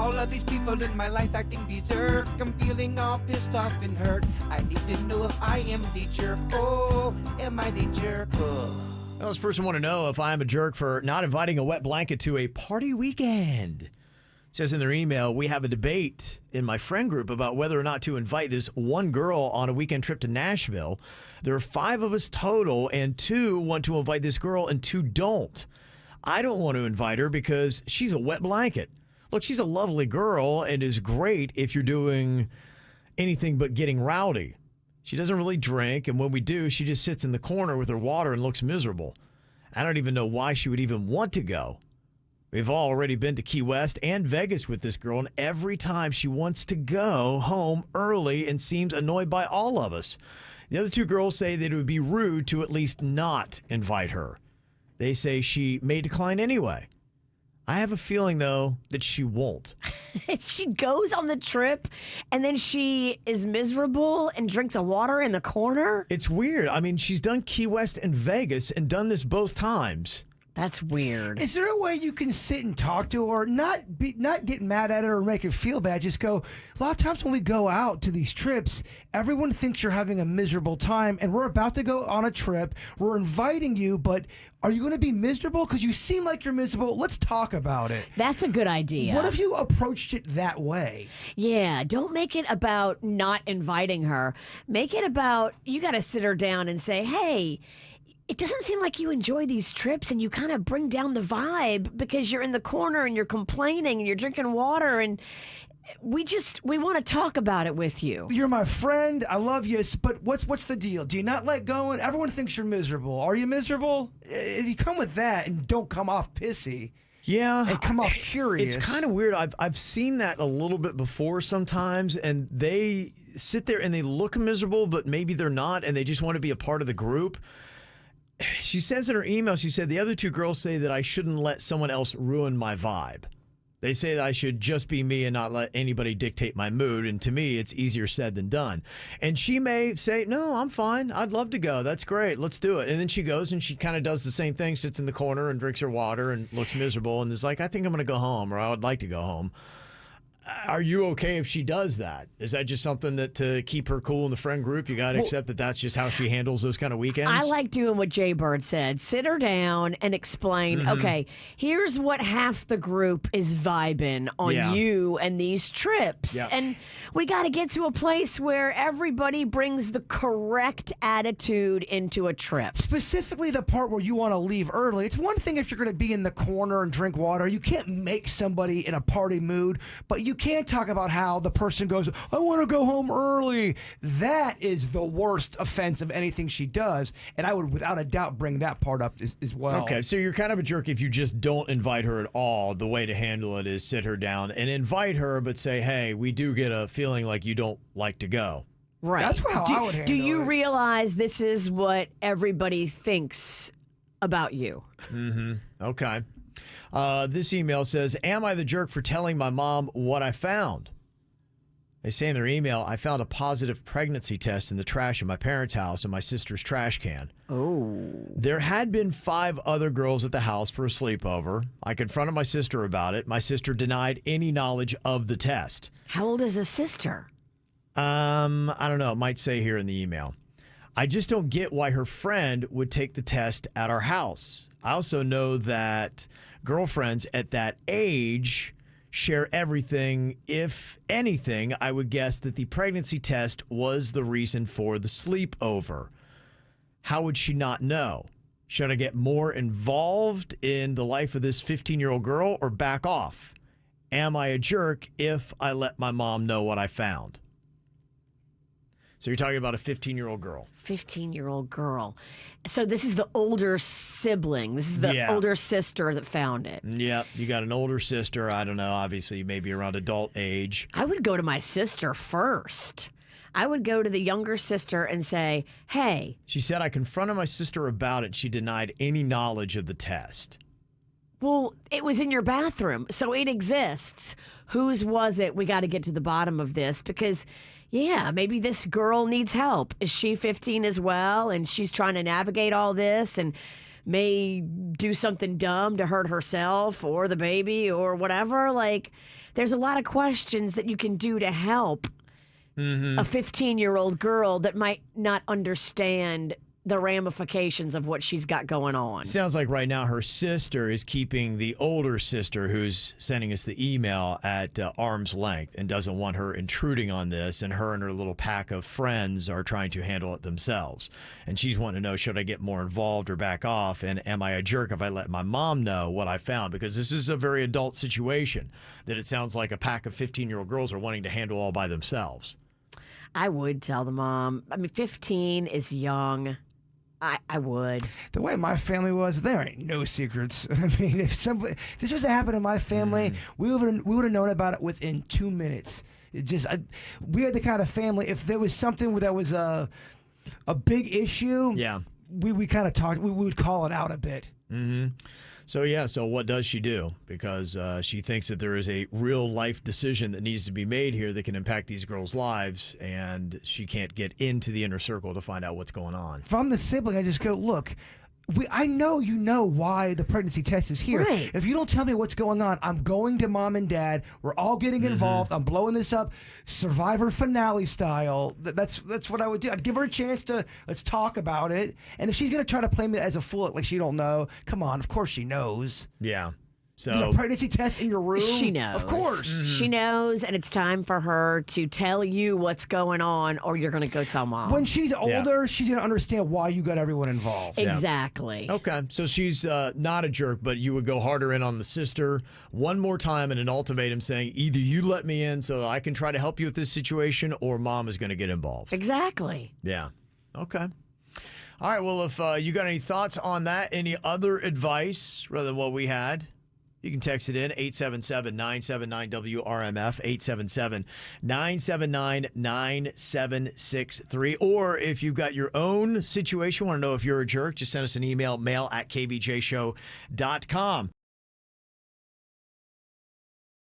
All of these people in my life acting berserk. I'm feeling all pissed off and hurt. I need to know if I am the jerk. Oh, am I the jerk? Oh. Well, this person want to know if I'm a jerk for not inviting a wet blanket to a party weekend. It says in their email, we have a debate in my friend group about whether or not to invite this one girl on a weekend trip to Nashville. There are 5 of us total, and 2 want to invite this girl and 2 don't. I don't want to invite her because she's a wet blanket. Look, she's a lovely girl and is great if you're doing anything but getting rowdy. She doesn't really drink, and when we do, she just sits in the corner with her water and looks miserable. I don't even know why she would even want to go. We've already been to Key West and Vegas with this girl, and every time she wants to go home early and seems annoyed by all of us. The other 2 girls say that it would be rude to at least not invite her. They say she may decline anyway. I have a feeling, though, that she won't. She goes on the trip and then she is miserable and drinks a water in the corner. It's weird. I mean, she's done Key West and Vegas and done this both times. That's weird. Is there a way you can sit and talk to her, not get mad at her or make her feel bad? Just go, a lot of times when we go out to these trips, everyone thinks you're having a miserable time, and we're about to go on a trip. We're inviting you, but are you going to be miserable? Because you seem like you're miserable. Let's talk about it. That's a good idea. What if you approached it that way? Yeah, don't make it about not inviting her. Make it about, you got to sit her down and say, hey, it doesn't seem like you enjoy these trips, and you kind of bring down the vibe because you're in the corner and you're complaining and you're drinking water, and we want to talk about it with you. You're my friend. I love you. But what's the deal? Do you not let go? And everyone thinks you're miserable. Are you miserable? If you come with that and don't come off pissy. Yeah. And come off curious. It's kind of weird. I've seen that a little bit before sometimes, and they sit there and they look miserable, but maybe they're not, and they just want to be a part of the group. She says in her email, she said, the other 2 girls say that I shouldn't let someone else ruin my vibe. They say that I should just be me and not let anybody dictate my mood. And to me, it's easier said than done. And she may say, no, I'm fine. I'd love to go. That's great. Let's do it. And then she goes and she kind of does the same thing, sits in the corner and drinks her water and looks miserable and is like, I think I'm going to go home, or I would like to go home. Are you okay if she does that? Is that just something that to keep her cool in the friend group, you got to accept that that's just how she handles those kind of weekends? I like doing what Jay Bird said. Sit her down and explain, okay, here's what half the group is vibing on you and these trips. Yeah. And we got to get to a place where everybody brings the correct attitude into a trip. Specifically the part where you want to leave early. It's one thing if you're going to be in the corner and drink water. You can't make somebody in a party mood, but you can't talk about how the person goes, I want to go home early. That is the worst offense of anything she does, and I would without a doubt bring that part up as well. Okay, so you're kind of a jerk if you just don't invite her at all. The way to handle it is sit her down and invite her, but say, hey, we do get a feeling like you don't like to go. Right. That's how I would handle Do you it. realize this is what everybody thinks about you? Okay. This email says, am I the jerk for telling my mom what I found? They say in their email, I found a positive pregnancy test in the trash in my parents' house and my sister's trash can. Oh. There had been 5 other girls at the house for a sleepover. I confronted my sister about it. My sister denied any knowledge of the test. How old is the sister? I don't know. It might say here in the email. I just don't get why her friend would take the test at our house. I also know that girlfriends at that age share everything. If anything, I would guess that the pregnancy test was the reason for the sleepover. How would she not know? Should I get more involved in the life of this 15-year-old girl or back off? Am I a jerk if I let my mom know what I found? So you're talking about a 15-year-old girl. 15-year-old girl. So this is the older sibling. This is the older sister that found it. Yep. You got an older sister. I don't know. Obviously, maybe around adult age. I would go to my sister first. I would go to the younger sister and say, hey. She said, I confronted my sister about it. She denied any knowledge of the test. Well, it was in your bathroom, so it exists. Whose was it? We got to get to the bottom of this because, yeah, maybe this girl needs help. Is she 15 as well? And she's trying to navigate all this and may do something dumb to hurt herself or the baby or whatever. Like, there's a lot of questions that you can do to help a 15-year-old girl that might not understand the ramifications of what she's got going on. Sounds like right now her sister is keeping the older sister who's sending us the email at arm's length and doesn't want her intruding on this, and her and her little pack of friends are trying to handle it themselves. And she's wanting to know, should I get more involved or back off? And am I a jerk if I let my mom know what I found? Because this is a very adult situation that it sounds like a pack of 15-year-old girls are wanting to handle all by themselves. I would tell the mom. I mean, 15 is young. I would. The way my family was, there ain't no secrets. I mean, if this was to happen in my family, we would have known about it within 2 minutes. We had the kind of family. If there was something that was a big issue, we kind of talked. We would call it out a bit. Mm-hmm. So what does she do? Because she thinks that there is a real life decision that needs to be made here that can impact these girls' lives, and she can't get into the inner circle to find out what's going on. If I'm the sibling, I just go, look, I know you know why the pregnancy test is here. Right. If you don't tell me what's going on, I'm going to mom and dad. We're all getting involved. I'm blowing this up, Survivor finale style. That's what I would do. I'd give her a chance to let's talk about it. And if she's gonna try to play me as a fool, like she don't know, come on. Of course she knows. Yeah. There's So a pregnancy test in your room. She knows. Of course. She knows, and it's time for her to tell you what's going on, or you're going to go tell mom. When she's older, she's gonna understand why you got everyone involved. Exactly. okay, so she's not a jerk, but you would go harder in on the sister one more time in an ultimatum saying either you let me in so that I can try to help you with this situation, or mom is going to get involved. Exactly. Yeah. Okay. All right. Well, if you got any thoughts on that, any other advice rather than what we had, you can text it in 877-979-WRMF, 877-979-9763. Or if you've got your own situation, want to know if you're a jerk, just send us an email, mail@kvjshow.com.